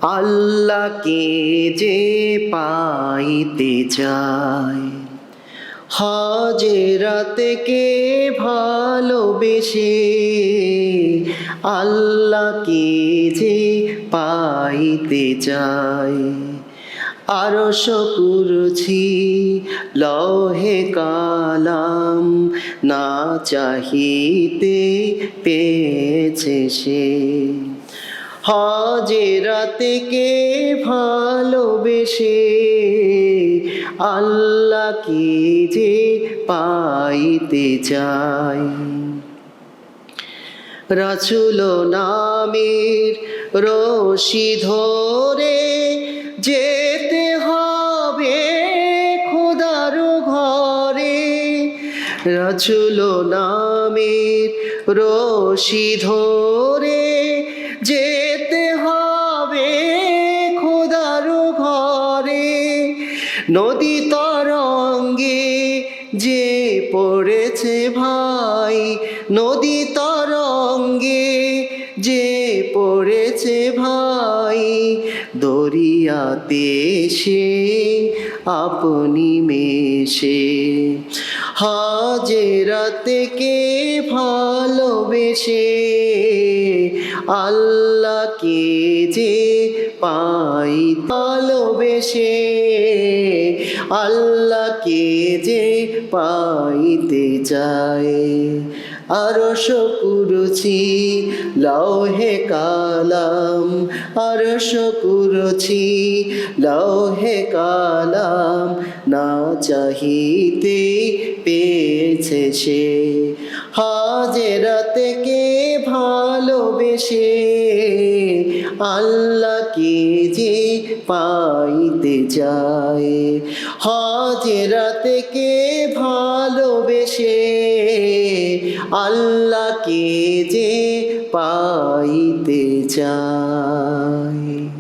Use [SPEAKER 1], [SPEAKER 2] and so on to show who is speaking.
[SPEAKER 1] আল্লাহকে যে পাইতে চায়, হাজেরাতকে ভালোবেসে আল্লাহকে যে পাইতে চায়। আরশ কুরসি লৌহে কালাম না চাহিতে পেয়েছে সে, হাজেরাতকে ভালোবেসে আল্লাহকে যে পাইতে চায়। রাসূল নামের রশি ধরে যেতে হবে খোদার ঘরে, রাসূল নামের রশি ধরে যেতে হবে খোদার ঘরে। নদী তরঙ্গে যে পড়েছে ভাই, নদী তরঙ্গে যে পড়েছে ভাই, দরিয়াতে সে আপনি মেশে হাজেরাতকে ভালোবেসে আল্লাহকে যে পাই, ভালোবেসে আল্লাহকে যে পাইতে চায়। আরশ কুরসি লৌহে কালাম, আরশ কুরসি লৌহে কালাম না চাহিতে পেয়েছে সে, হাজেরাতকে ভালোবেসে আল্লাহকে যে পাইতে চায়। হাজেরাতকে ভালোবেসে আল্লাহকে যে পাইতে চায়।